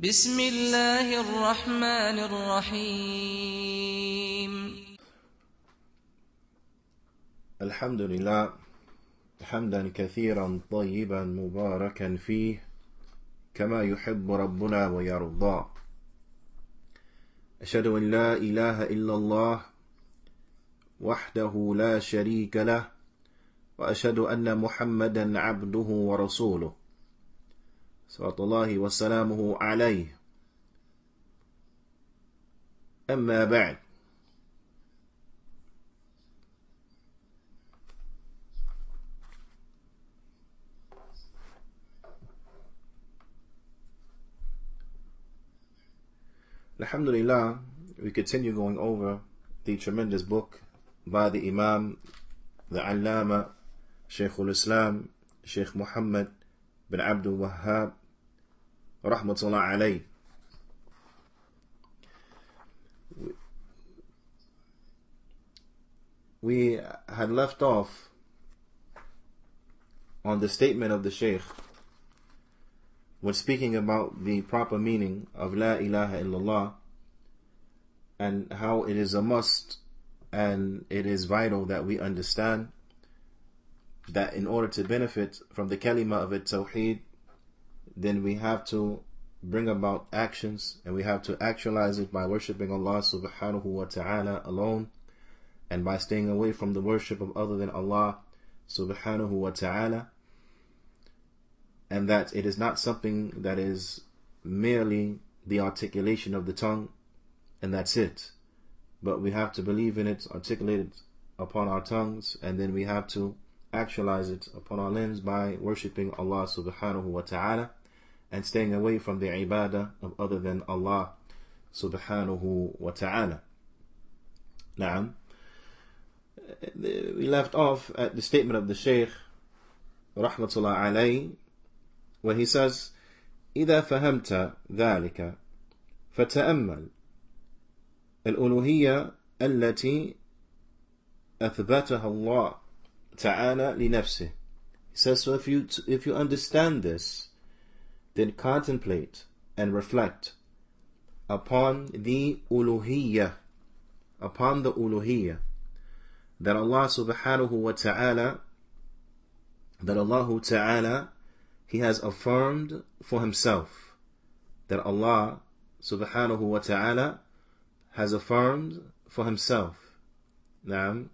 بسم الله الرحمن الرحيم الحمد لله حمدا كثيرا طيبا مباركا فيه كما يحب ربنا ويرضى. أشهد أن لا إله إلا الله وحده لا شريك له وأشهد أن محمدا عبده ورسوله صلوات الله وسلامه عليه. أما بعد، Alhamdulillah, we continue going over the tremendous book by the Imam, the Allama, Shaykh al-Islam, Shaykh Muhammad bin Abdul Wahhab, rahmatullah alayh. We had left off on the statement of the Shaykh when speaking about the proper meaning of La ilaha illallah and how it is a must and it is vital that we understand that in order to benefit from the Kalimah of Tawheed, then we have to bring about actions and we have to actualize it by worshipping Allah subhanahu wa ta'ala alone and by staying away from the worship of other than Allah subhanahu wa ta'ala, and that it is not something that is merely the articulation of the tongue and that's it, but we have to believe in it, articulate it upon our tongues, and then we have to actualize it upon our limbs by worshipping Allah subhanahu wa ta'ala and staying away from the ibadah of other than Allah subhanahu wa ta'ala. Naam. We left off at the statement of the Shaykh rahmatullah alayhi, where he says, إذا فهمت ذلك فتأمل الألوهية التي أثبتها الله تعالى لنفسه. He says, so if you understand this, then contemplate and reflect upon the uluhiyya, that Allah subhanahu wa ta'ala, that Allah ta'ala, He has affirmed for Himself, that Allah subhanahu wa ta'ala has affirmed for Himself. Naam.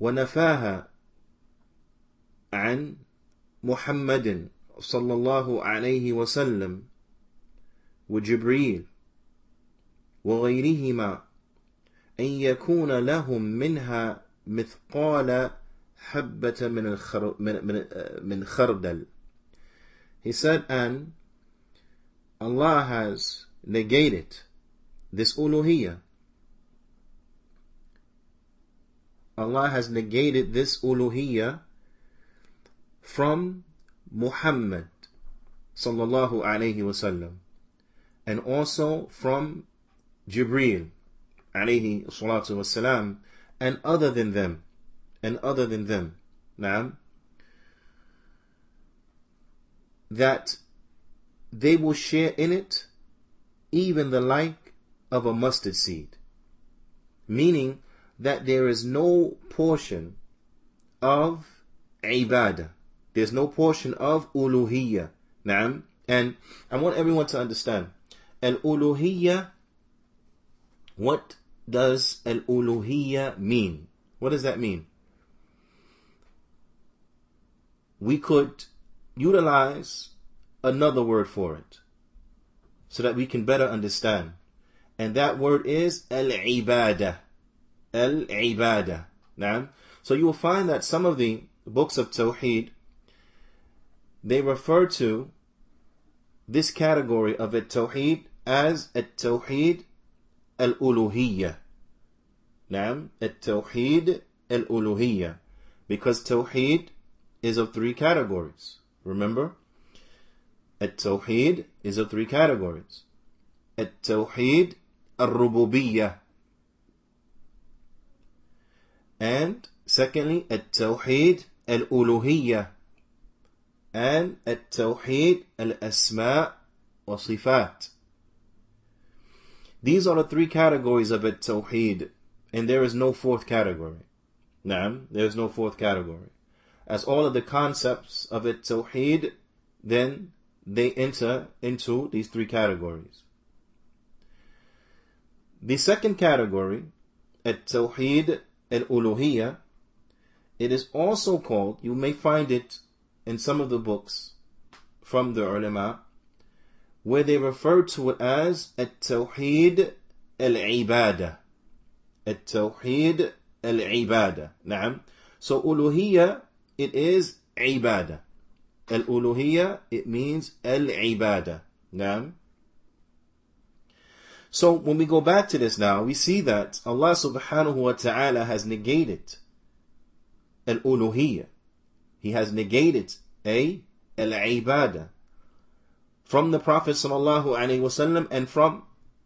ونفاها عن محمد صلى الله عليه وسلم وجبريل وغيرهما أن يكون لهم منها مثقال حبة من خردل. He said, and Allah has negated this uluhiyya. Allah has negated this uluhiyya from Muhammad sallallahu alayhi wasallam, and also from Jibreel alayhi salatu wasalam, and other than them. Naam. That they will share in it even the like of a mustard seed. Meaning that there is no portion of ibadah. There's no portion of uluhiyya. Naam. And I want everyone to understand, al-uluhiyya, what does al-uluhiyya mean? What does that mean? We could utilize another word for it so that we can better understand. And that word is al-ibadah. Al-ibadah. Naam. So you will find that some of the books of Tawheed, they refer to this category of Tawheed as Tawheed al-uluhiyya. Naam. Tawheed al-uluhiyya. Because Tawheed is of three categories. Remember? Tawheed is of three categories. Tawheed al-rububiyyah. And secondly, Tawheed al-uluhiyya. and Tawheed al-Asma' wa Sifat. These are the three categories of Tawheed, and there is no fourth category. Naam, there is no fourth category. As all of the concepts of Tawheed, then they enter into these three categories. The second category, Tawheed al-Uluhiyya, it is also called, you may find it in some of the books from the ulama, where they refer to it as Tawheed al-Ibadah. Tawheed al-Ibadah. Naam. So Uluhiyya, it is Ibadah. Al-Uluhiyya, it means al-Ibadah. Naam. So when we go back to this now, we see that Allah subhanahu wa ta'ala has negated al-Uluhiyya. He has negated al-Ibadah from the Prophet sallallahu alaihi wasallam and from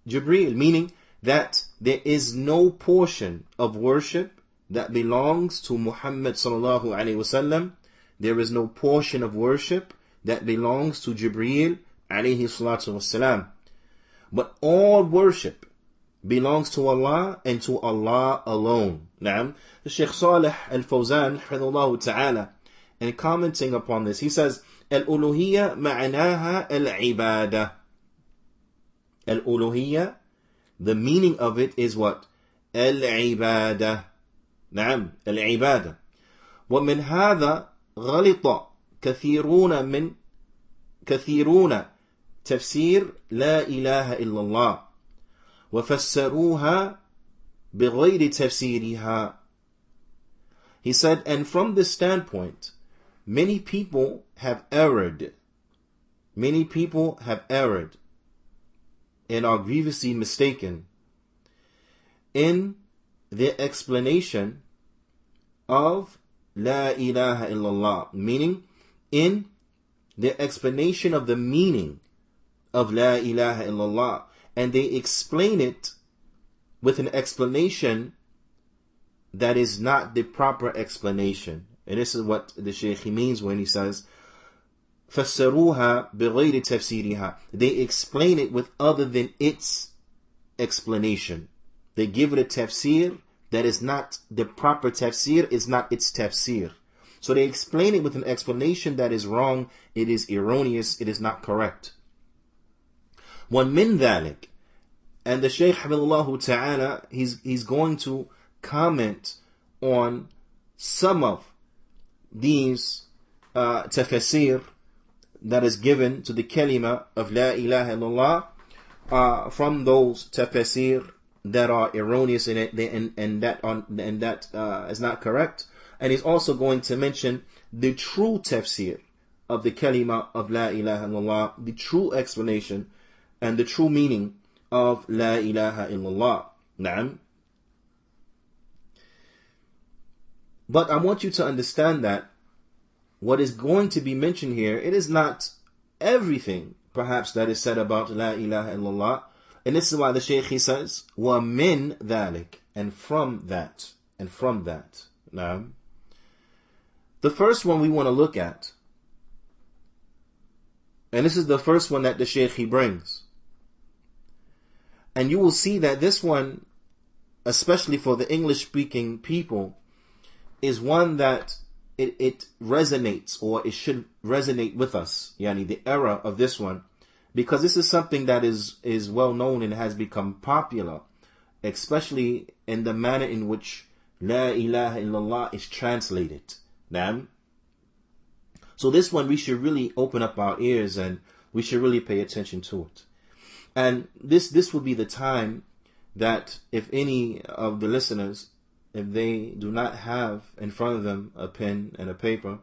Jibreel, meaning that there is no portion of worship that belongs to Muhammad sallallahu alaihi wasallam. There is no portion of worship that belongs to Jibreel alayhi salatu wasalam. But all worship belongs to Allah and to Allah alone. Naam. The Shaykh Salih al-Fawzan hafidhahullah ta'ala, and commenting upon this, he says, Al-Uluhiyya ma'anaha al-Ibadah. Al-Uluhiyya, the meaning of it is what? Al-Ibadah. Naam, al-Ibadah. ومن هذا غلط كثيرون تفسير لا إله إلا الله وفسروها بغير تفسيرها. He said, and from this standpoint, many people have erred. Many people have erred and are grievously mistaken in their explanation of La ilaha illallah, meaning in their explanation of the meaning of La ilaha illallah, and they explain it with an explanation that is not the proper explanation. And this is what the Shaykh means when he says فَسَّرُوهَا بِغَيْرِ تَفْسِيرِهَا. They explain it with other than its explanation. They give it a tafsir that is not the proper tafsir, is not its tafsir. So they explain it with an explanation that is wrong, it is erroneous, it is not correct. وَمِنْ ذَلِكَ, and the Shaykh hafidhahullah ta'ala, he's going to comment on some of these tafsir that is given to the Kalimah of La ilaha illallah from those tafsir that are erroneous and that is not correct. And he's also going to mention the true tafsir of the Kalimah of La ilaha illallah, the true explanation and the true meaning of La ilaha illallah. Naam. But I want you to understand that what is going to be mentioned here, it is not everything perhaps that is said about La ilaha illallah. And this is why the Shaykh, he says, وَمِن ذَلِكَ, and from that. Now, the first one we want to look at, and this is the first one that the Shaykh, he brings. And you will see that this one, especially for the English-speaking people, is one that it resonates, or it should resonate with us, yani the era of this one, because this is something that is well known and has become popular, especially in the manner in which La ilaha illallah is translated. Naam. So this one we should really open up our ears and we should really pay attention to it. And this will be the time that if any of the listeners, if they do not have in front of them a pen and a paper,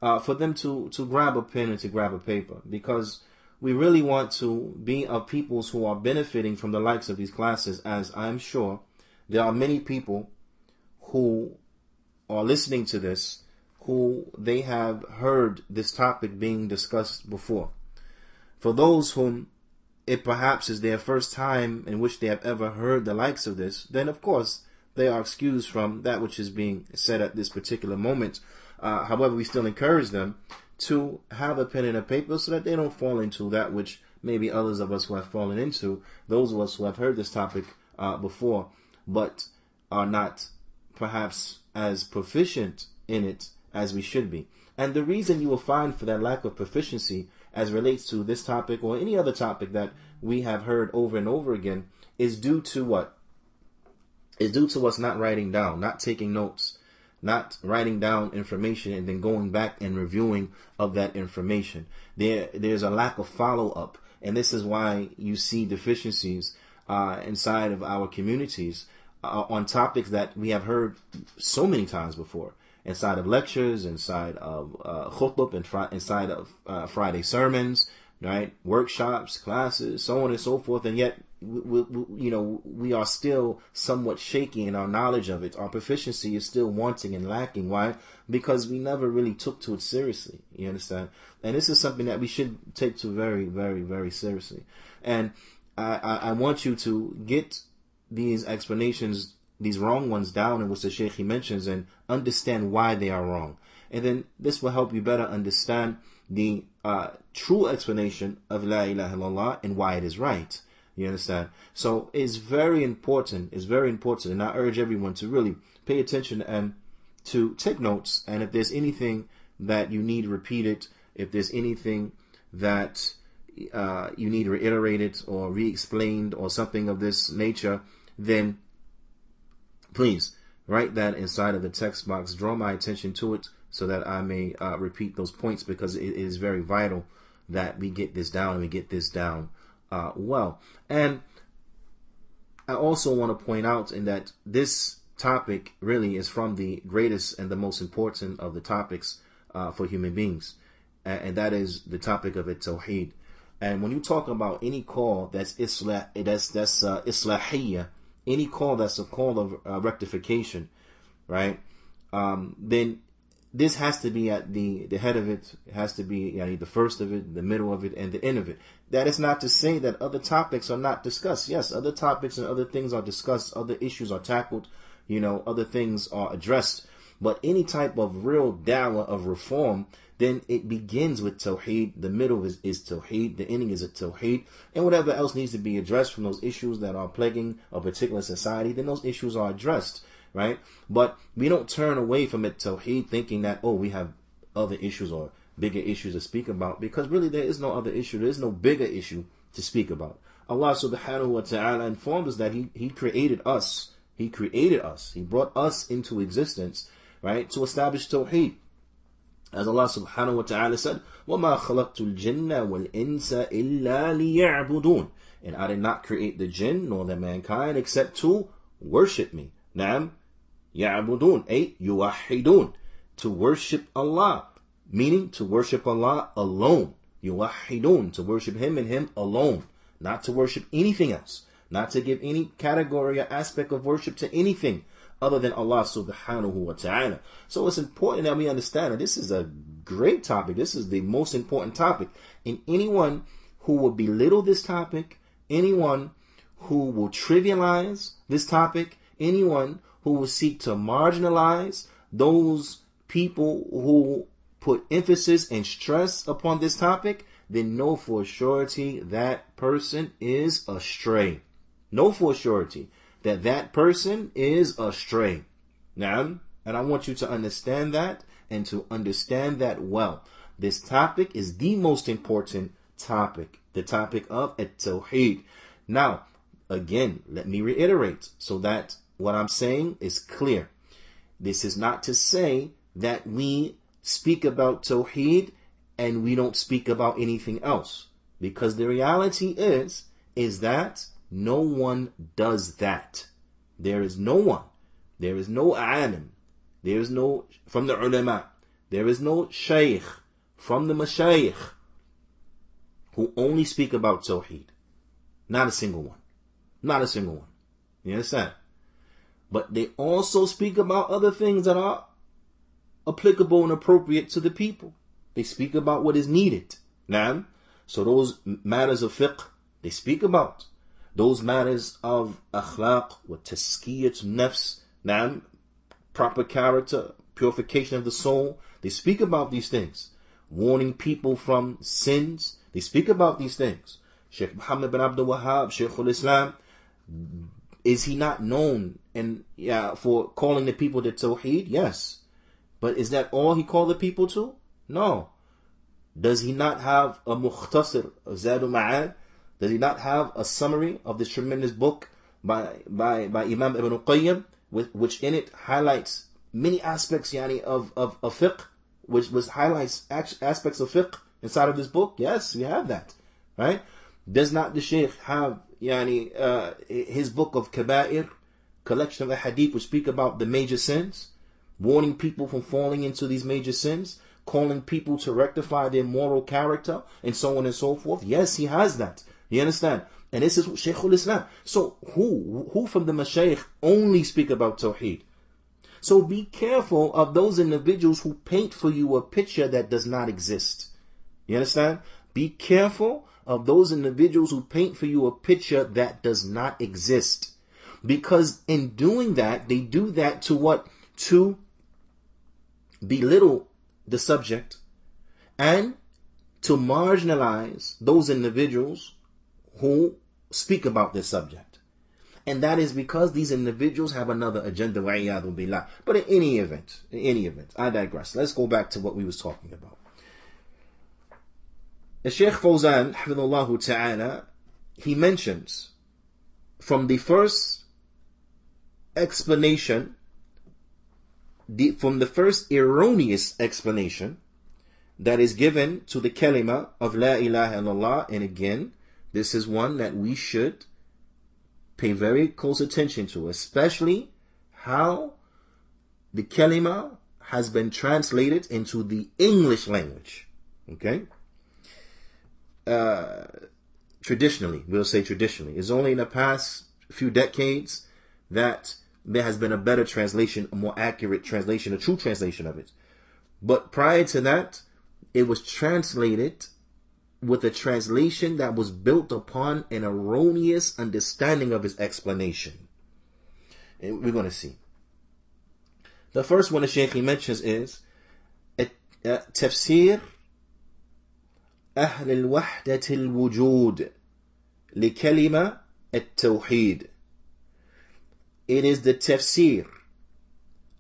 for them to grab a pen and to grab a paper, because we really want to be of peoples who are benefiting from the likes of these classes, as I'm sure there are many people who are listening to this who they have heard this topic being discussed before. For those whom it perhaps is their first time in which they have ever heard the likes of this, then of course they are excused from that which is being said at this particular moment. However, we still encourage them to have a pen and a paper so that they don't fall into that which maybe others of us who have fallen into, those of us who have heard this topic before, but are not perhaps as proficient in it as we should be. And the reason you will find for that lack of proficiency as relates to this topic or any other topic that we have heard over and over again is due to what? Is due to us not writing down, not taking notes, not writing down information and then going back and reviewing of that information. There's a lack of follow-up, and this is why you see deficiencies inside of our communities on topics that we have heard so many times before, inside of lectures, inside of khutbah, inside of Friday sermons, right? Workshops, classes, so on and so forth, and yet we are still somewhat shaky in our knowledge of it. Our proficiency is still wanting and lacking. Why? Because we never really took to it seriously. You understand? And this is something that we should take to very, very, very seriously. And I want you to get these explanations, these wrong ones down in which the Shaykh he mentions, and understand why they are wrong. And then this will help you better understand the true explanation of La ilaha illallah and why it is right. You understand? So it's very important. It's very important. And I urge everyone to really pay attention and to take notes. And if there's anything that you need repeated, if there's anything that you need reiterated or re-explained or something of this nature, then please write that inside of the text box. Draw my attention to it so that I may repeat those points, because it is very vital that we get this down and we get this down well. And I also want to point out in that this topic really is from the greatest and the most important of the topics for human beings, and that is the topic of Tawheed. And when you talk about any call that's islahiyya, any call that's a call of rectification, right? Then this has to be at the head of it. It has to be the first of it, the middle of it, and the end of it. That is not to say that other topics are not discussed. Yes, other topics and other things are discussed. Other issues are tackled. Other things are addressed. But any type of real dawah of reform, then it begins with Tawheed. The middle is Tawheed. The ending is a Tawheed. And whatever else needs to be addressed from those issues that are plaguing a particular society, then those issues are addressed, right? But we don't turn away from it Tawheed thinking that, we have other issues or bigger issues to speak about, because really there is no other issue. There is no bigger issue to speak about. Allah subhanahu wa ta'ala informed us that He created us. He created us. He brought us into existence, right, to establish Tawheed. As Allah subhanahu wa ta'ala said, وَمَا خَلَقْتُ الْجِنَّ وَالْإِنسَ إِلَّا لِيَعْبُدُونَ. And I did not create the jinn nor the mankind except to worship me. Naam, يَعْبُدُونَ, يُوَحِّدُونَ, to worship Allah, meaning to worship Allah alone. يُوَحِّدُونَ, to worship Him and Him alone, not to worship anything else, not to give any category or aspect of worship to anything other than Allah subhanahu wa ta'ala. So it's important that we understand that this is a great topic. This is the most important topic. And anyone who will belittle this topic, anyone who will trivialize this topic, anyone who will seek to marginalize those people who put emphasis and stress upon this topic, then know for surety that person is astray. Know for surety that that person is astray. Now, and I want you to understand that and to understand that well. This topic is the most important topic, the topic of Tawheed. Now, again, let me reiterate so that what I'm saying is clear. This is not to say that we speak about Tawheed and we don't speak about anything else, because the reality is that no one does that. There is no one. There is no alim. There is no, from the ulama, there is no shaykh from the mashayikh who only speak about Tawheed. Not a single one. Not a single one. You understand? But they also speak about other things that are applicable and appropriate to the people. They speak about what is needed. Now, so those matters of fiqh, they speak about. Those matters of akhlaq, wa taskiyat nafs, proper character, purification of the soul, they speak about these things. warning people from sins. They speak about these things. Sheikh Muhammad bin Abdul Wahhab, Shaykh al-Islam, is he not known for calling the people to Tawheed? Yes. But is that all he called the people to? No. Does he not have a mukhtasir of Zadul Ma'ad? Does he not have a summary of this tremendous book by Imam Ibn Qayyim, which in it highlights many aspects of fiqh, which highlights aspects of fiqh inside of this book? Yes, we have that. Right? Does not the Shaykh have his book of Kaba'ir, collection of hadith which speak about the major sins, warning people from falling into these major sins, calling people to rectify their moral character, and so on and so forth? Yes, he has that. You understand? And this is Shaykh al-Islam. So who from the Mashaykh only speak about Tawheed? So be careful of those individuals who paint for you a picture that does not exist. You understand? Be careful of those individuals who paint for you a picture that does not exist. Because in doing that, they do that to what? To belittle the subject and to marginalize those individuals who speak about this subject. And that is because these individuals have another agenda. But in any event, I digress. Let's go back to what we was talking about. The Shaykh Fawzan, hafidhullah ta'ala, he mentions from the first explanation, from the first erroneous explanation that is given to the Kalimah of La ilaha illallah. And again, this is one that we should pay very close attention to, especially how the Kalimah has been translated into the English language. Okay? Traditionally, we'll say traditionally. It's only in the past few decades that there has been a better translation, a more accurate translation, a true translation of it. But prior to that, it was translated with a translation that was built upon an erroneous understanding of its explanation. And we're going to see. The first one the Shaykh he mentions is Tafsir أهل الوحدة الوجود لكلمة التوحيد. It is the tafsir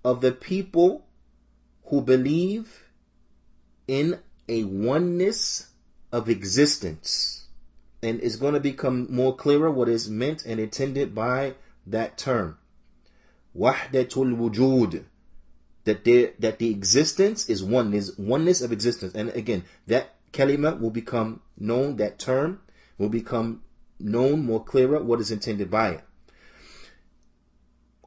of the people who believe in a oneness of existence. And it's going to become more clearer what is meant and intended by that term. Wahdatul wujud. That the existence is oneness of existence. And again, that kalima will become known, that term will become known more clearer what is intended by it.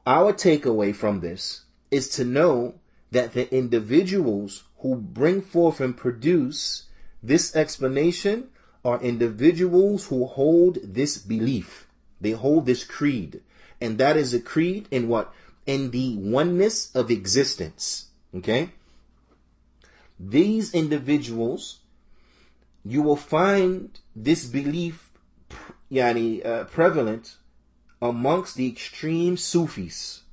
Our takeaway from this is to know that the individuals who bring forth and produce this explanation are individuals who hold this belief. They hold this creed. And that is a creed in what? In the oneness of existence. Okay? These individuals, you will find this belief prevalent amongst the extreme Sufis.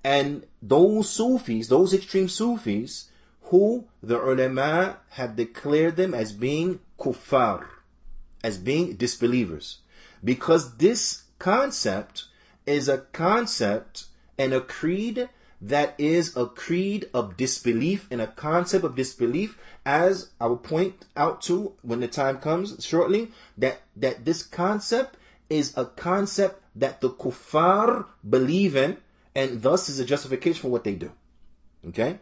And those Sufis, those extreme Sufis, who the ulama have declared them as being kuffar, as being disbelievers. Because this concept is a concept and a creed that is a creed of disbelief and a concept of disbelief, as I will point out to when the time comes shortly, that this concept is a concept that the kuffar believe in, and thus is a justification for what they do. Okay?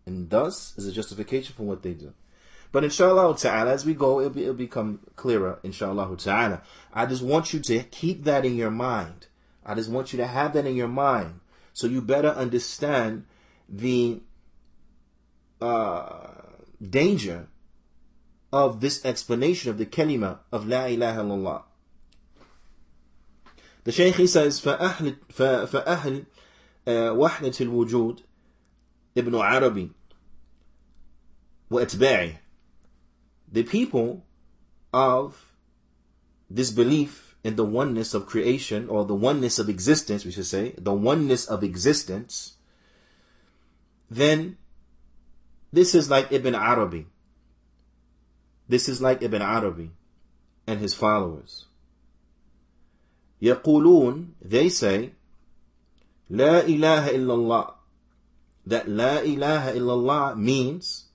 And thus is a justification for what they do. But inshallah ta'ala, as we go, it'll become clearer, inshallah ta'ala. I just want you to keep that in your mind. I just want you to have that in your mind, so you better understand the danger of this explanation of the kalima of La ilaha illallah. The Shaykh he says, فَأَهْلِ وَحْدَةِ الْوُجُودِ Ibn Arabi وَأَتْبَاعِهِ. The people of this belief in the oneness of creation, or the oneness of existence, we should say, the oneness of existence, then This is like Ibn Arabi. This is like Ibn Arabi and his followers. يقولون, they say, لا إله إلا الله. That لا إله إلا الله means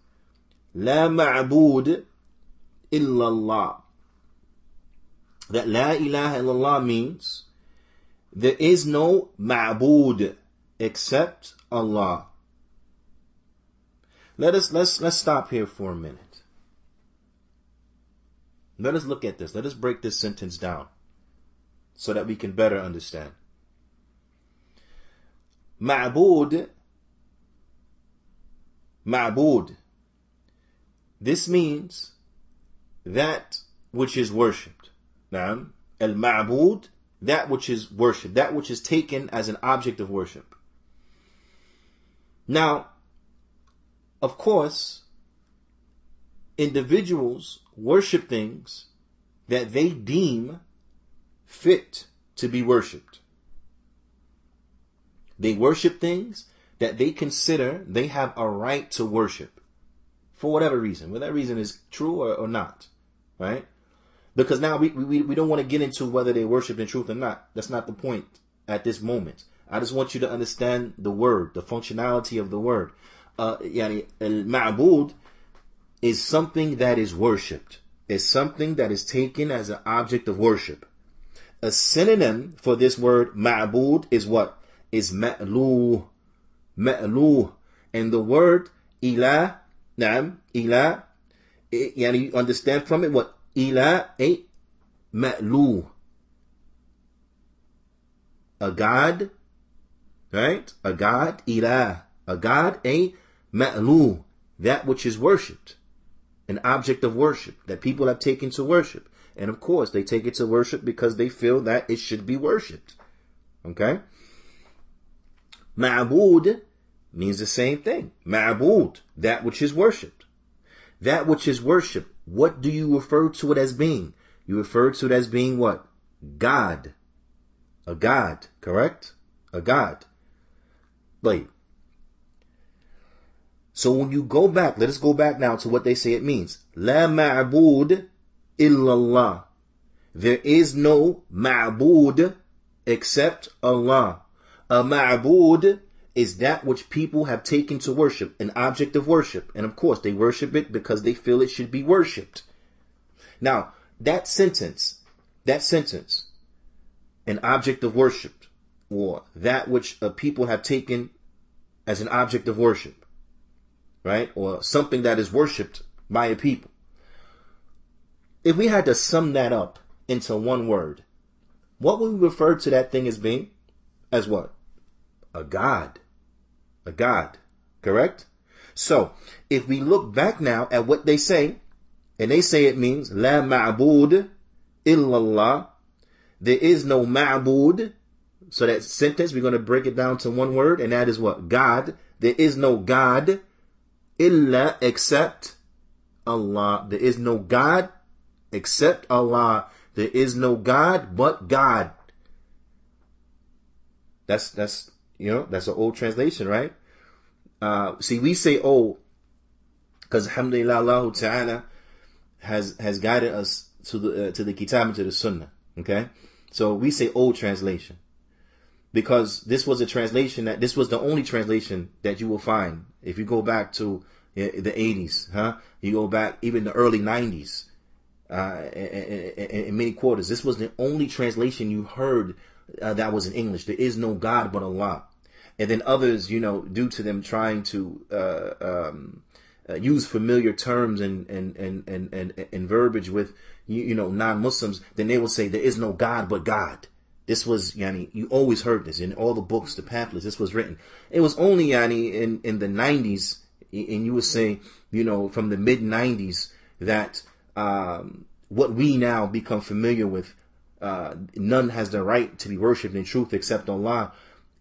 لا معبود إلا الله. That لا إله إلا الله means there is no ma'bud except Allah. Let's stop here for a minute. Let us look at this. Let us break this sentence down so that we can better understand. Ma'bud. This means that which is worshipped. Naam. Al-ma'bud, that which is worshipped, that which is taken as an object of worship. Now, of course, individuals worship things that they deem fit to be worshipped. They worship things that they consider they have a right to worship for whatever reason, whether that reason is true or not, right? Because now we don't want to get into whether they worship in truth or not. That's not the point at this moment. I just want you to understand the word, the functionality of the word. Yani al-ma'bud is something that is worshipped. It's something that is taken as an object of worship. A synonym for this word ma'bud is what? Is ma'luh. Ma'luh. And the word ilah, na'am, ilah, yani you understand from it what? Ilah, a ma'luh. A god, right? A god, ilah. A god, a ma'luh. That which is worshipped. An object of worship that people have taken to worship. And of course, they take it to worship because they feel that it should be worshipped. Okay? Ma'bud means the same thing. Ma'bud, that which is worshipped. That which is worshipped. What do you refer to it as being? You refer to it as being what? God. A god, correct? A god. Wait. So when you go back, let us go back now to what they say it means. La ma'bud illallah. There is no ma'bud except Allah. A ma'bud is that which people have taken to worship, an object of worship. And of course, they worship it because they feel it should be worshipped. Now, that sentence, an object of worship, or that which people have taken as an object of worship, right? Or something that is worshipped by a people. If we had to sum that up into one word, what would we refer to that thing as being? As what? A god. A god. Correct? So, if we look back now at what they say, and they say it means, La ma'bud illallah. There is no ma'bud. So that sentence, we're going to break it down to one word, and that is what? God. There is no God illa except Allah. There is no God except Allah. There is no God but God. That's an old translation, right? See, we say old because alhamdulillah, Allah Ta'ala has guided us to the Kitab and to the Sunnah. Okay, so we say old translation because this was a translation this was the only translation that you will find if you go back to the 80s, You go back even the early 90s, in many quarters. This was the only translation you heard that was in English. There is no God but Allah. And then others, due to them trying to use familiar terms and verbiage with non-Muslims, then they will say there is no God but God. This was you always heard this in all the books, the pamphlets. This was written. It was only in the 90s, and you would say from the mid 90s that what we now become familiar with, none has the right to be worshipped in truth except Allah.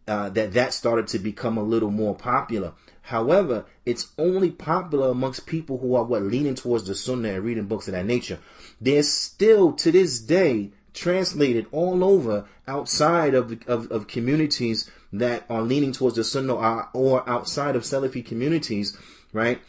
That started to become a little more popular. However, it's only popular amongst people who are leaning towards the Sunnah and reading books of that nature. There's still to this day translated all over outside of communities that are leaning towards the Sunnah or outside of Salafy communities, right?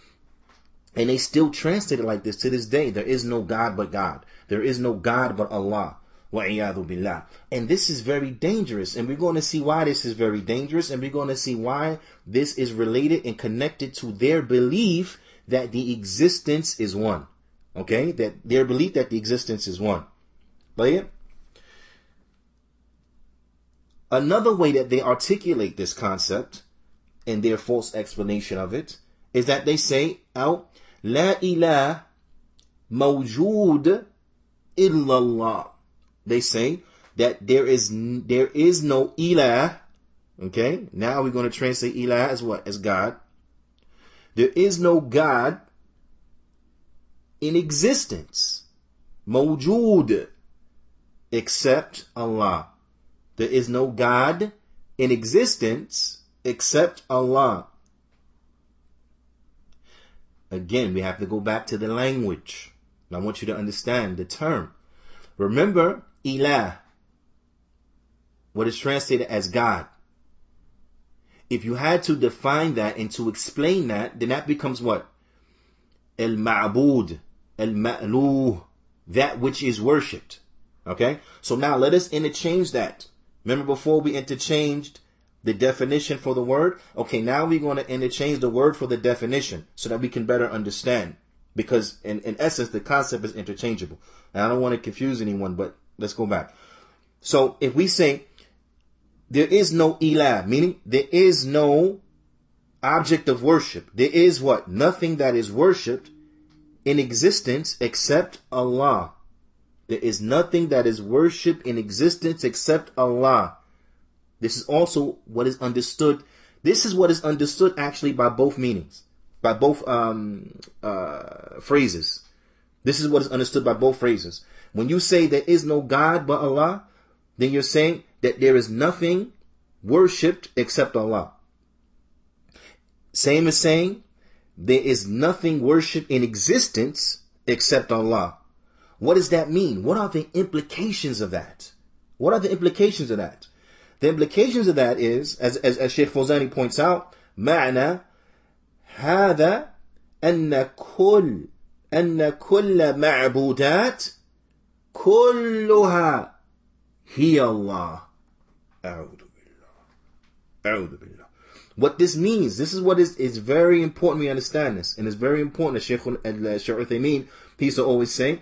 And they still translate it like this to this day. There is no God but God. There is no God but Allah. Wa'iyadu billah. And this is very dangerous. And we're going to see why this is very dangerous. And we're going to see why this is related and connected to their belief that the existence is one. Okay? That their belief that the existence is one. But yeah. Another way that they articulate this concept in their false explanation of it is that they say, "Aw la ilah mawjood illallah." They say that there is no ilah. Okay, now we're going to translate ilah as what? As God. There is no God in existence, mawjood, except Allah. There is no God in existence except Allah. Again, we have to go back to the language. I want you to understand the term. Remember, ilah, what is translated as God. If you had to define that and to explain that, then that becomes what? Al-ma'bud, al-ma'luh, that which is worshipped. Okay? So now let us interchange that. Remember before we interchanged the definition for the word? Okay, now we're going to interchange the word for the definition so that we can better understand. Because in essence, the concept is interchangeable. And I don't want to confuse anyone, but let's go back. So if we say there is no ilah, meaning there is no object of worship. There is what? Nothing that is worshipped in existence except Allah. There is nothing that is worshipped in existence except Allah. This is also what is understood. This is what is understood actually by both meanings, by both phrases. This is what is understood by both phrases. When you say there is no God but Allah, then you're saying that there is nothing worshipped except Allah. Same as saying there is nothing worshipped in existence except Allah. What does that mean? What are the implications of that? What are the implications of that? The implications of that is, as Shaykh Fawzani points out, معنى هذا أن كل معبودات كلها هي الله. أعوذ بالله. What this means, this is what is very important we understand this, and it's very important as Shaykh Uthaymeen, he used to always say,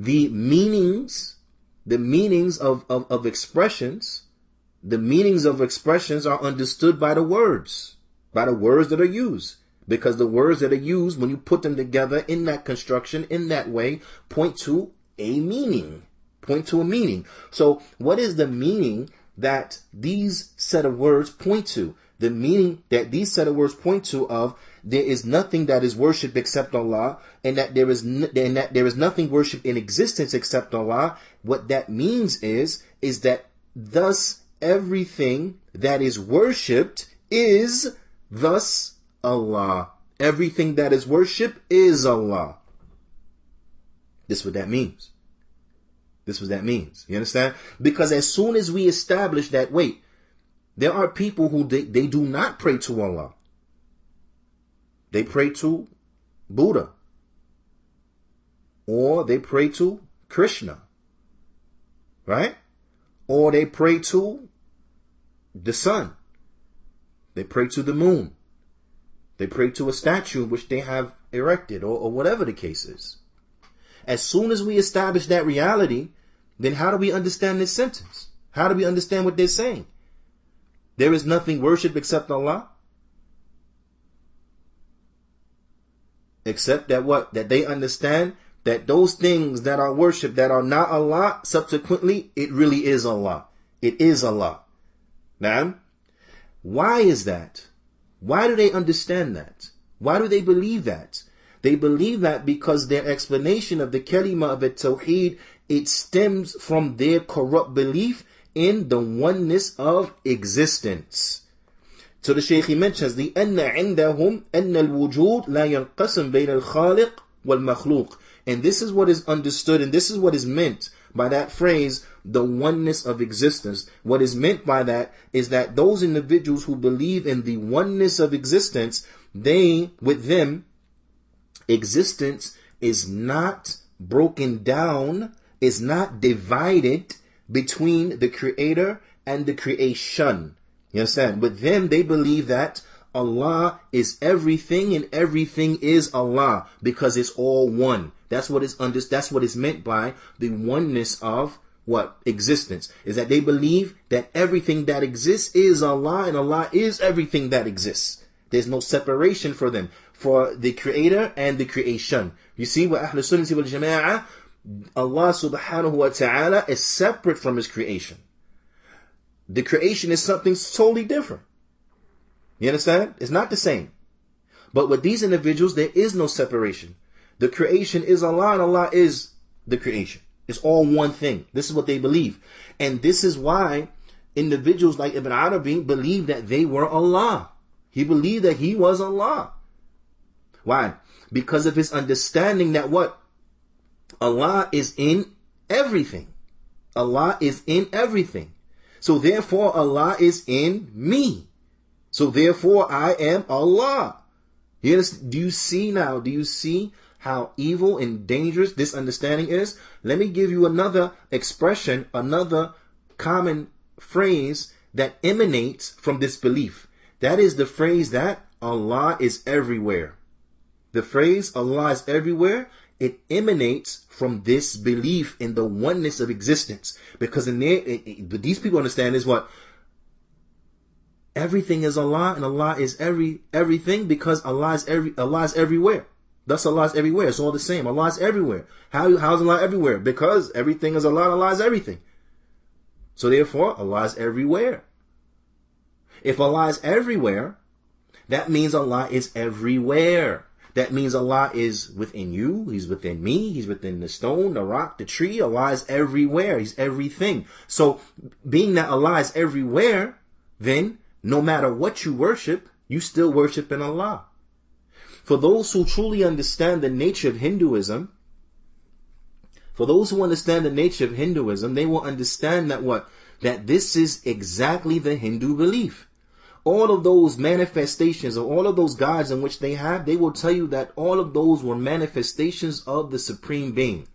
the meanings of expressions, the meanings of expressions are understood by the words that are used. Because the words that are used, when you put them together in that construction, in that way, point to a meaning. So what is the meaning that these set of words point to? The meaning that these set of words point to of there is nothing that is worshipped except Allah, and that there is nothing worshipped in existence except Allah. What that means is that thus everything that is worshipped is thus Allah. Everything that is worshipped is Allah. This is what that means. You understand? Because as soon as we establish that, wait, there are people who they do not pray to Allah. They pray to Buddha. Or they pray to Krishna. Right? Or they pray to the sun. They pray to the moon. They pray to a statue which they have erected, or whatever the case is. As soon as we establish that reality, then how do we understand this sentence? How do we understand what they're saying? There is nothing worshipped except Allah. Except that what? That they understand that those things that are worshipped that are not Allah, subsequently, it really is Allah. It is Allah. Now, why is that? Why do they understand that? Why do they believe that? They believe that because their explanation of the Kalimah of Tawheed, it stems from their corrupt belief in the oneness of existence. So the Shaykh mentions the أن عندهم أن الوجود لا ينقسم بين الخالق والمخلوق. And this is what is understood, and this is what is meant by that phrase, the oneness of existence. What is meant by that is that those individuals who believe in the oneness of existence, with them, Existence is not broken down, is not divided between the creator and the creation. You understand? With them, they believe that Allah is everything and everything is Allah because it's all one. That's what is meant by the oneness of what? Existence. Is that they believe that everything that exists is Allah and Allah is everything that exists. There's no separation for them, for the creator and the creation. You see, what Ahlul Sunnah wal Jama'ah, Allah subhanahu wa ta'ala is separate from his creation. The creation is something totally different. You understand? It's not the same. But with these individuals, there is no separation. The creation is Allah and Allah is the creation. It's all one thing. This is what they believe. And this is why individuals like Ibn Arabi believe that they were Allah. He believed that he was Allah. Why? Because of his understanding that what? Allah is in everything. Allah is in everything. So therefore Allah is in me. So therefore I am Allah. Do you see now? Do you see how evil and dangerous this understanding is? Let me give you another expression, another common phrase that emanates from this belief. That is the phrase that Allah is everywhere. The phrase Allah is everywhere, it emanates from this belief in the oneness of existence. Because in there, these people understand is what? Everything is Allah and Allah is everything because Allah is everywhere. Thus Allah is everywhere. It's all the same. Allah is everywhere. How is Allah everywhere? Because everything is Allah and Allah is everything. So therefore, Allah is everywhere. If Allah is everywhere, that means Allah is everywhere. That means Allah is within you. He's within me. He's within the stone, the rock, the tree. Allah is everywhere. He's everything. So being that Allah is everywhere, then no matter what you worship, you still worship in Allah. For those who truly understand the nature of Hinduism, they will understand that what? That this is exactly the Hindu belief. All of those manifestations of all of those gods in which they have, they will tell you that all of those were manifestations of the Supreme Being.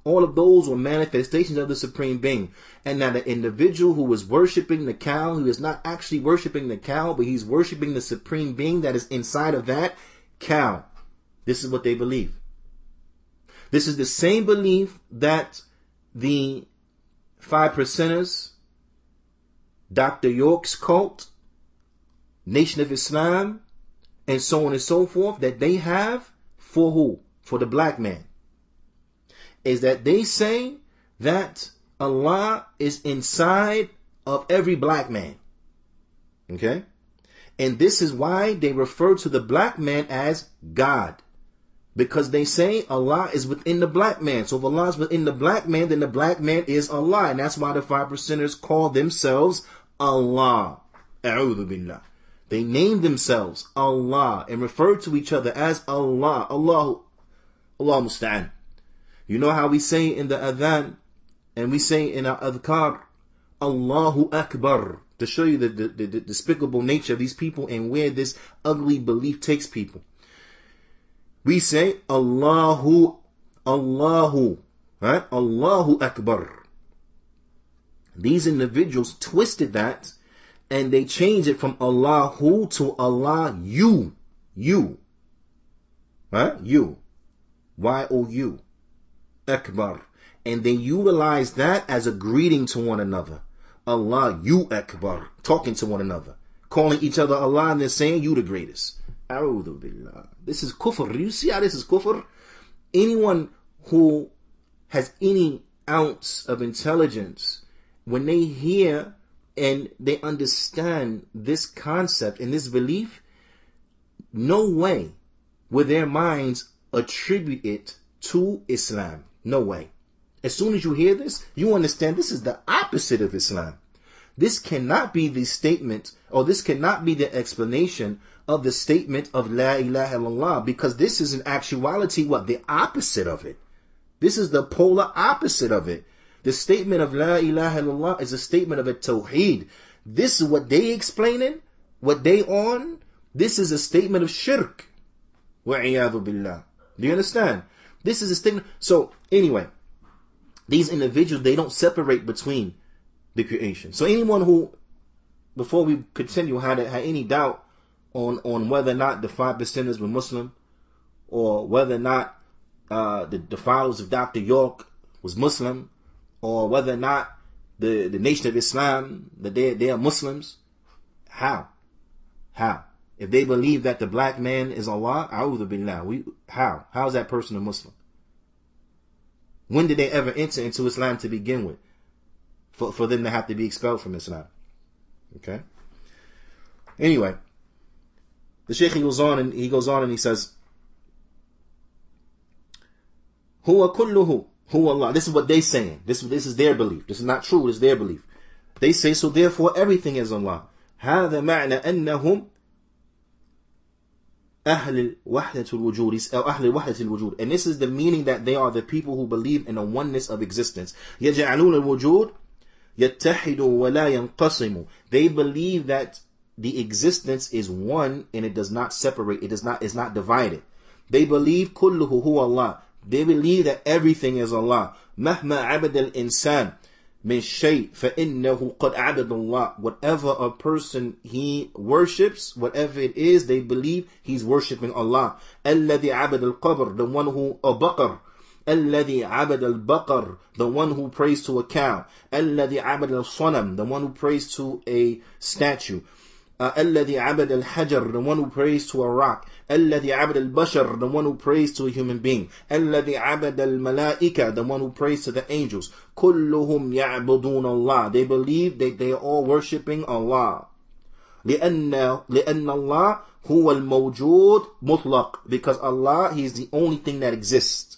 All of those were manifestations of the Supreme Being. And that an individual who is worshiping the cow, who is not actually worshiping the cow, but he's worshiping the Supreme Being that is inside of that cow. This is what they believe. This is the same belief that the 5%ers, Dr. York's cult, Nation of Islam, and so on and so forth, that they have for who? For the black man. Is that they say that Allah is inside of every black man. Okay? And this is why they refer to the black man as God. Because they say Allah is within the black man. So if Allah is within the black man, then the black man is Allah. And that's why the 5%ers call themselves Allah. A'udhu billah. They name themselves Allah and refer to each other as Allah. Allah musta'an. You know how we say in the adhan and we say in our adhkar, Allahu Akbar, to show you the despicable nature of these people and where this ugly belief takes people. We say Allahu, right? Allahu Akbar. These individuals twisted that and they changed it from Allahu to Allah, you. Right? You. Y-O-U. Akbar. And they utilize that as a greeting to one another. Allah, you Akbar. Talking to one another. Calling each other Allah and then saying you the greatest. A'udhu billah. This is kufr. You see how this is kufr? Anyone who has any ounce of intelligence, when they hear and they understand this concept and this belief, no way will their minds attribute it to Islam. No way. As soon as you hear this, you understand this is the opposite of Islam. This cannot be the statement, or this cannot be the explanation of the statement of La ilaha illallah, because this is in actuality what? The opposite of it. This is the polar opposite of it. The statement of La ilaha illallah is a statement of a Tawheed. This is what they explaining, what they on. This is a statement of shirk. Wa'iyadu billah. Do you understand? This is a statement. So anyway, these individuals, they don't separate between the creation. So anyone who, before we continue, had any doubt on whether or not the 5%ers were Muslim, or whether or not the followers of Dr. York was Muslim, or whether or not the Nation of Islam, that they are Muslims, how? If they believe that the black man is Allah, a'udhu billah, how is that person a Muslim? When did they ever enter into Islam to begin with? For them to have to be expelled from Islam. Okay? Anyway, the Shaykh goes on and he says, Huwa kulluhu, huwa Allah. This is what they saying. This is their belief. This is not true, it's their belief. They say, so therefore everything is Allah. هذا معنى أنهم أهل وحدة الوجود أو أهل وحدة الوجود. And this is the meaning that they are the people who believe in the oneness of existence. يجعلون الوجود يتحد ولا ينقسم. They believe that the existence is one and it does not separate. It's not divided. They believe كله هو الله. They believe that everything is Allah. مهما عبد الإنسان من شيء فإنه قد عبد الله. Whatever a person he worships, whatever it is, they believe he's worshipping Allah. الذي عبد القبر, the one who بقر. الذي عبد البقر, the one who prays to a cow. الذي عبد الصنم, the one who prays to a statue. الذي عبد الحجر, the one who prays to a rock. الذي عبد البشر, the one who prays to a human being. الذي عبد الملائكة, the one who prays to the angels. كلهم يعبدون الله. They believe that they are all worshipping Allah. لأن الله هو الموجود مطلق. Because Allah, He is the only thing that exists.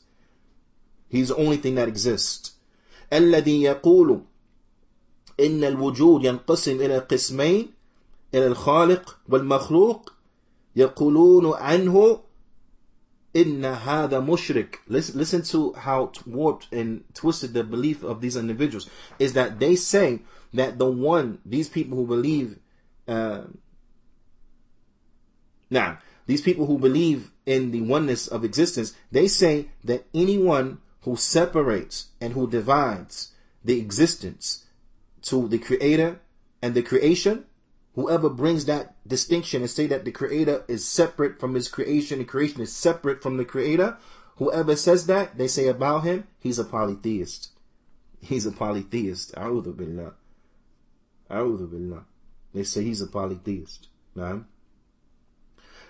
He's the only thing that exists. الذي يقول إن الوجود ينقسم إلى قسمين إلى الخالق والمخلوق يقولون عنه إن هذا مشرك. Listen to how warped and twisted the belief of these individuals is that they say that these people who believe these people who believe in the oneness of existence, they say that anyone who separates and who divides the existence to the Creator and the creation, whoever brings that distinction and say that the Creator is separate from His creation, the creation is separate from the Creator, whoever says that, they say about him, he's a polytheist. He's a polytheist. A'udhu billah. A'udhu billah. They say he's a polytheist. نعم.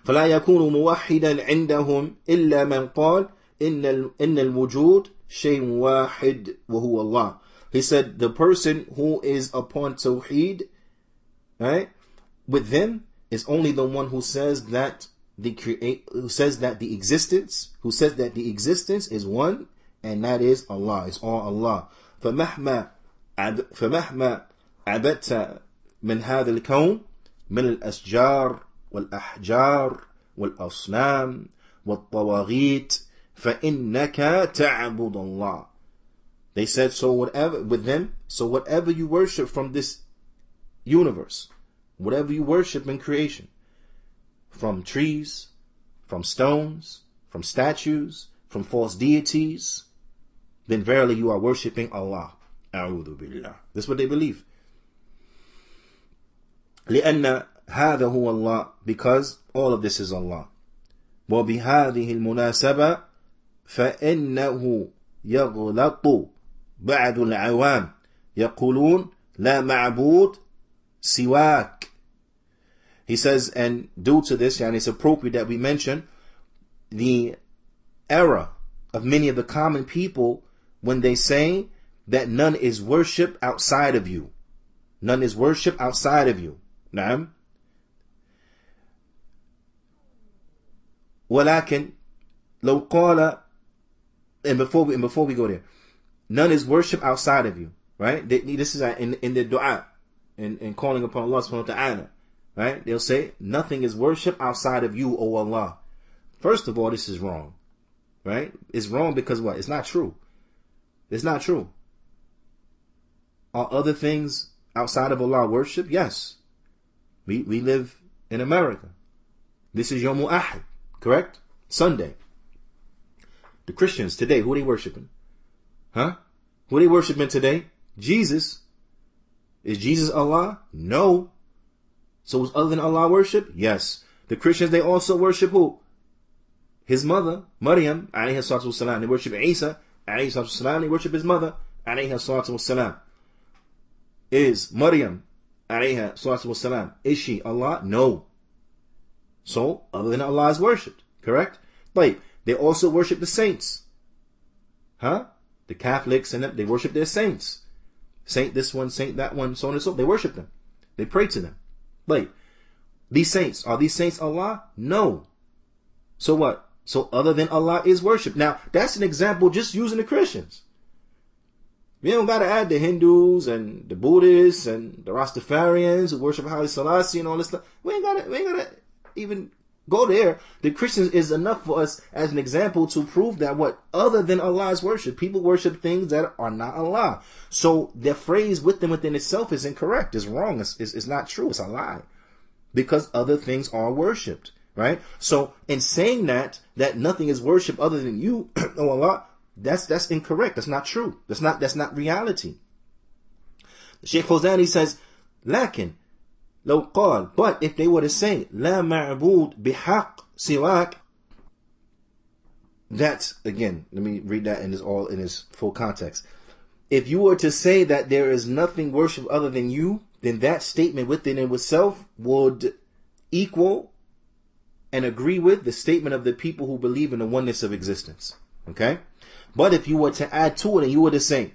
فلا يكون موحدا عندهم إلا من قال إن الوجود شيء واحد وهو الله. He said the person who is upon Tawheed, right, with them is only the one who says that the existence is one, and that is Allah. It's all Allah. فمهما عبدت من هذا الكون من الأشجار والأحجار والأصنام والطواغيت فإنك تعبد الله. They said, so whatever you worship from this universe, whatever you worship in creation, from trees, from stones, from statues, from false deities, then verily you are worshipping Allah. A'udhu billah. This is what they believe. لأن هذا هو الله, because all of this is Allah. وبهذه المناسبة فإنه يغلط بعض العوام يقولون لا معبود سواك. He says, and due to this, and it's appropriate that we mention the error of many of the common people when they say that none is worship outside of you. None is worship outside of you. نعم. ولكن لو قال, and before we go there, none is worship outside of you, right? This is in the dua, in calling upon Allah subhanahu wa ta'ala, right? They'll say, nothing is worship outside of you, O Allah. First of all, this is wrong, right? It's wrong because what? It's not true. It's not true. Are other things outside of Allah worship? Yes. We live in America. This is Yawmul Ahad, correct? Sunday. The Christians today, who are they worshiping? Huh? Who are they worshiping today? Jesus. Is Jesus Allah? No. So is other than Allah worship? Yes. The Christians, they also worship who? His mother, Maryam, alayhi salatu wassalam. They worship Isa, alayhi salatu wassalam. They worship his mother, alayhi salatu wassalam. Is Maryam, alayhi salatu wassalam, is she Allah? No. So, other than Allah is worshipped. Correct? But they also worship the saints. Huh? The Catholics and them, they worship their saints. Saint this one, saint that one, so on and so forth. They worship them. They pray to them. But these saints, are these saints Allah? No. So what? So other than Allah is worship. Now, that's an example just using the Christians. We don't got to add the Hindus and the Buddhists and the Rastafarians who worship Haile Selassie and all this stuff. We ain't got to even go there. The Christians is enough for us as an example to prove that what other than Allah is worship. People worship things that are not Allah. So their phrase within itself is incorrect. It's wrong. It's not true. It's a lie. Because other things are worshipped. Right? So in saying that nothing is worshipped other than you, oh Allah, that's incorrect. That's not true. That's not reality. Shaykh Fawzani says, لكن لو قال, but if they were to say لا معبود بحق سواك, that again, let me read that in its full context. If you were to say that there is nothing worshipped other than you, then that statement within and itself would equal and agree with the statement of the people who believe in the oneness of existence. Okay? But if you were to add to it and you were to say,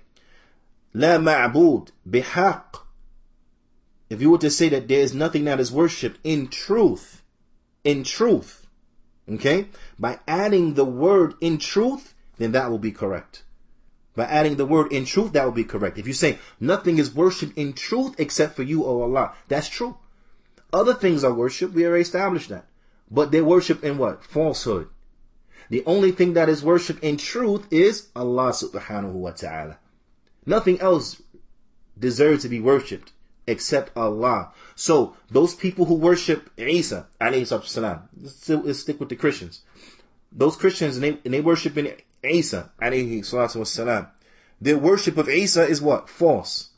La ma'bud bihaq, if you were to say that there is nothing that is worshipped in truth, okay? By adding the word in truth, then that will be correct. By adding the word in truth, that will be correct. If you say, nothing is worshipped in truth except for you, O Allah, that's true. Other things are worshipped, we already established that. But they're worshipped in what? Falsehood. The only thing that is worshipped in truth is Allah subhanahu wa ta'ala. Nothing else deserves to be worshipped except Allah. So those people who worship Isa, alayhi salam, let's stick with the Christians. Those Christians, and they worship in Isa, alayhi salam. Their worship of Isa is what? False.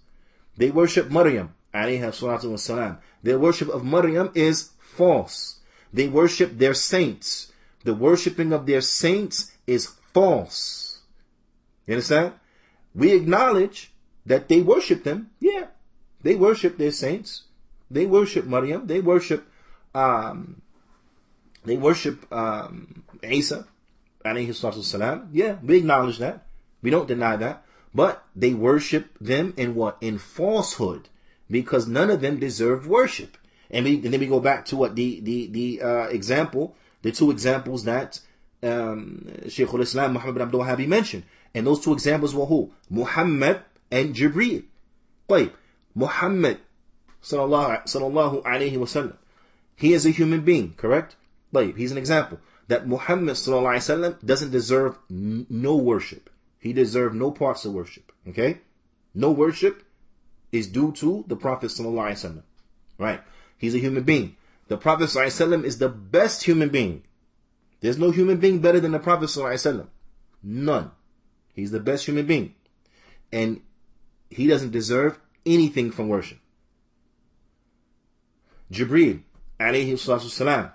They worship Maryam, alayhi salam. Their worship of Maryam is false. They worship their saints. The worshipping of their saints is false. You understand? We acknowledge that they worship them. Yeah. They worship their saints. They worship Maryam. They worship Isa, alayhi salam. Yeah, we acknowledge that. We don't deny that. But they worship them in what? In falsehood. Because none of them deserve worship. And then we go back to what the example, the two examples that Shaykh al-Islam Muhammad bin Abdul Wahhab mentioned. And those two examples were who? Muhammad and Jibreel. طيب, Muhammad sallallahu alayhi wa sallam, he is a human being, correct? طيب, he's an example. That Muhammad sallallahu alayhi wa sallam doesn't deserve no worship. He deserves no parts of worship. Okay? No worship is due to the Prophet sallallahu alayhi wa sallam. Right? He's a human being. The Prophet ﷺ is the best human being. There's no human being better than the Prophet ﷺ. None. He's the best human being. And he doesn't deserve anything from worship. Jibreel, alayhi salam,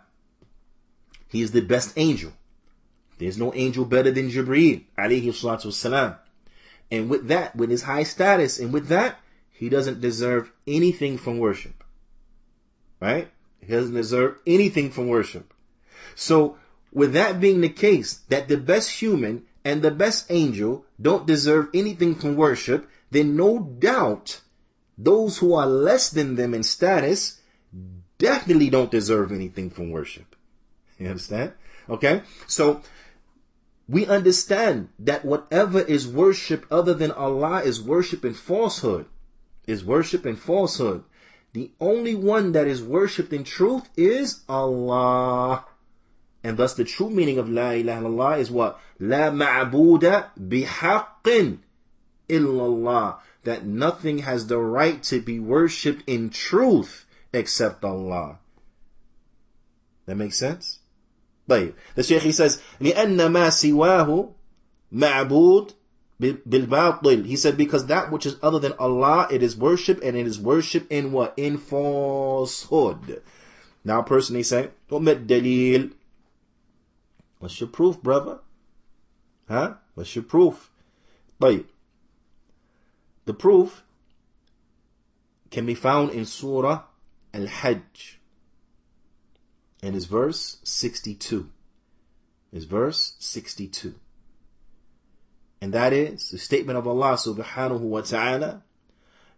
he is the best angel. There's no angel better than Jibreel, alayhi salam. And with that, with his high status, and with that, he doesn't deserve anything from worship. Right? He doesn't deserve anything from worship. So, with that being the case, that the best human and the best angel don't deserve anything from worship, then no doubt those who are less than them in status definitely don't deserve anything from worship. You understand? Okay? So, we understand that whatever is worship other than Allah is worship and falsehood. Is worship and falsehood. The only one that is worshipped in truth is Allah. And thus the true meaning of La ilaha illallah is what? La ma'buda bihaqqin illallah. That nothing has the right to be worshipped in truth except Allah. That makes sense? طيب. The Shaykh, he says, لأن ما سواه ma'bud bil-batil. He said, because that which is other than Allah, it is worship, and it is worship in what? In falsehood. Now a person, they say, dalil. What's your proof, brother? Huh? What's your proof? But the proof can be found in Surah Al-Hajj. And it's verse 62. It's verse 62. And that is the statement of Allah subhanahu wa ta'ala.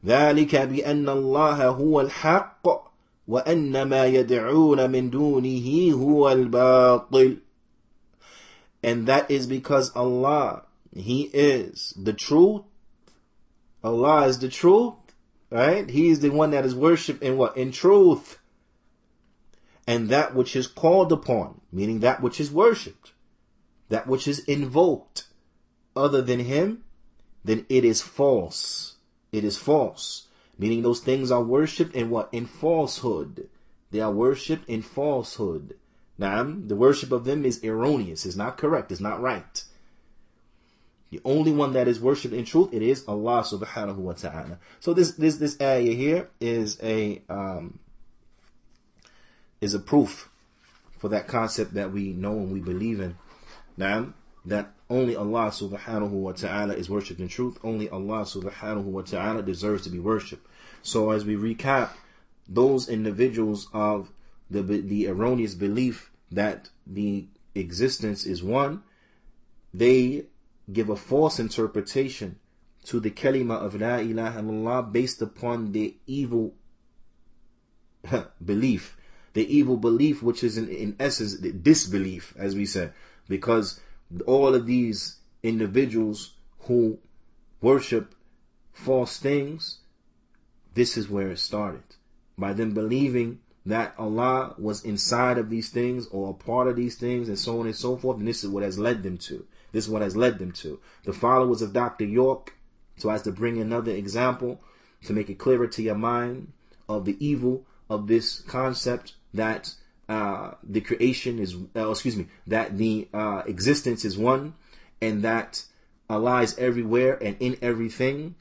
ذَلِكَ بِأَنَّ اللَّهَ هُوَ الْحَقِّ وَأَنَّ مَا يَدْعُونَ مِن دُونِهِ هُوَ الْبَاطِلِ. And that is because Allah, He is the truth. Allah is the truth, right? He is the one that is worshipped in what? In truth. And that which is called upon, meaning that which is worshipped, that which is invoked other than Him, then it is false. It is false. Meaning those things are worshipped in what? In falsehood. They are worshipped in falsehood. Now, the worship of them is erroneous. It's not correct. It's not right. The only one that is worshipped in truth, it is Allah subhanahu wa ta'ala. So this ayah here is a proof for that concept that we know and we believe in. Now, that only Allah subhanahu wa ta'ala is worshipped in truth. Only Allah subhanahu wa ta'ala deserves to be worshipped. So as we recap, those individuals of the erroneous belief that the existence is one, they give a false interpretation to the Kalimah of La ilaha illallah based upon the evil belief. The evil belief, which is in essence disbelief, as we said, because all of these individuals who worship false things, this is where it started. By them believing that Allah was inside of these things or a part of these things and so on and so forth, and this is what has led them to. This is what has led them to. The followers of Dr. York, so as to bring another example to make it clearer to your mind of the evil of this concept that the creation is, that the existence is one, and that Allah is everywhere and in everything.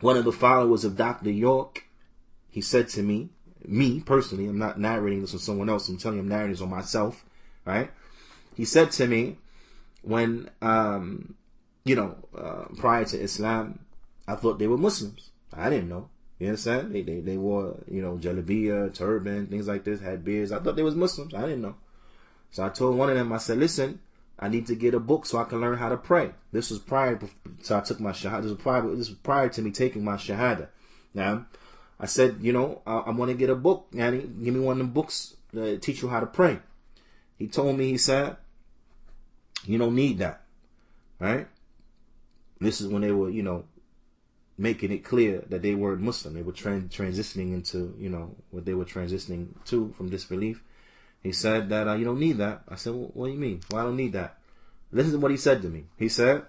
One of the followers of Dr. York, he said to me personally, I'm not narrating this on someone else, I'm telling you I'm narrating this on myself, right? He said to me, when, prior to Islam, I thought they were Muslims. I didn't know. You understand? They wore, jalabiya, turban, things like this, had beards. I thought they was Muslims. I didn't know. So I told one of them, I said, listen, I need to get a book so I can learn how to pray. This was prior, so I took my shahada. This was prior to me taking my shahada. Now, I said, I want to get a book. Yanni, give me one of them books to teach you how to pray. He told me, he said, you don't need that. Right? This is when they were, making it clear that they weren't Muslim. They were transitioning into, what they were transitioning to from disbelief. He said that you don't need that. I said, well, what do you mean? Well, I don't need that. Listen to what he said to me. He said,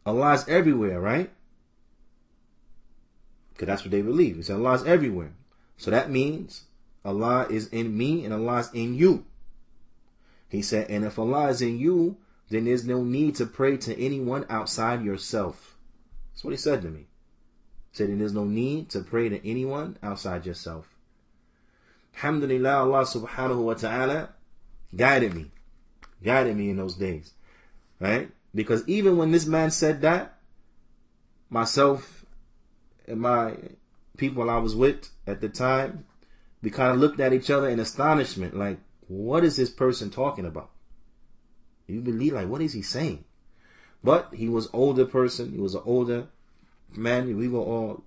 Allah's everywhere, right? Because that's what they believe. He said, Allah's everywhere. So that means Allah is in me and Allah's in you. He said, and if Allah is in you, then there's no need to pray to anyone outside yourself. That's what he said to me. He said, there's no need to pray to anyone outside yourself. Alhamdulillah, Allah subhanahu wa ta'ala guided me in those days. Right? Because even when this man said that, myself and my people I was with at the time, we kind of looked at each other in astonishment, like, what is this person talking about? You believe, like, what is he saying? But he was older person. He was an older man. We were all,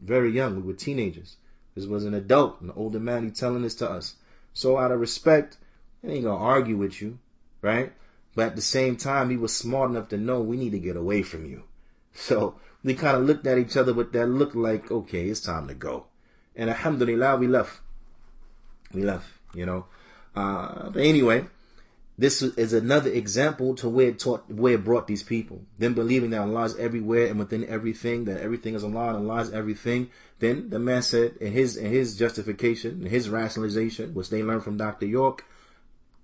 very young. We were teenagers. This was an adult, an older man. He's telling this to us. So out of respect, I ain't going to argue with you, right? But at the same time, he was smart enough to know we need to get away from you. So we kind of looked at each other with that look like, okay, it's time to go. And alhamdulillah, we left. But anyway, this is another example to where it brought these people. Them believing that Allah is everywhere and within everything, that everything is Allah and Allah is everything. Then the man said in his justification, in his rationalization, which they learned from Dr. York,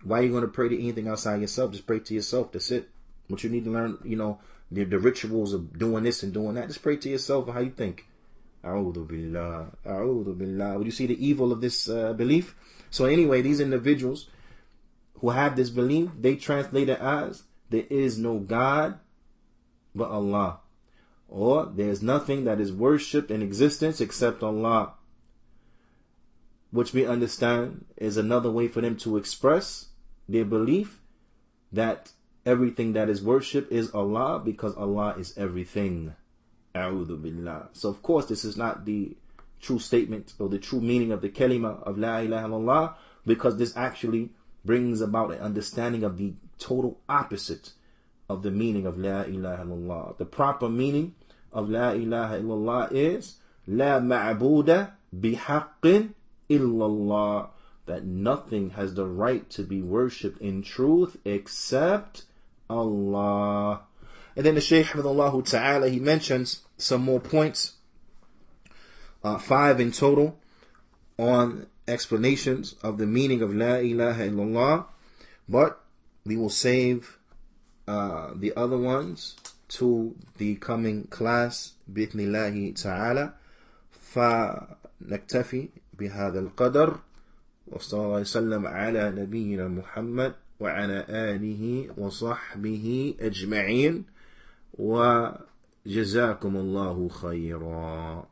Why are you going to pray to anything outside yourself? Just pray to yourself. That's it. What you need to learn, the rituals of doing this and doing that. Just pray to yourself how you think. A'udhu billah. A'udhu billah. Would you see the evil of this belief? So anyway, these individuals who have this belief, they translate it as, there is no God but Allah. Or there is nothing that is worshipped in existence except Allah. Which we understand is another way for them to express their belief that everything that is worshipped is Allah, because Allah is everything. A'udhu billah. So of course this is not the true statement or the true meaning of the Kalimah of La ilaha illallah, because this actually brings about an understanding of the total opposite of the meaning of La ilaha illallah. The proper meaning of La ilaha illallah is La ma'buda bihaqqin illallah, that nothing has the right to be worshipped in truth except Allah. And then the Shaykh Hafidhullah Ta'ala, he mentions some more points, 5 in total, on explanations of the meaning of La ilaha illallah, but we will save the other ones to the coming class بإذن تعالى. فنكتفي بهذا القدر، وصلى الله وسلم على نبينا محمد وعلى آله وصحبه أجمعين، وجزاكم الله خيرا.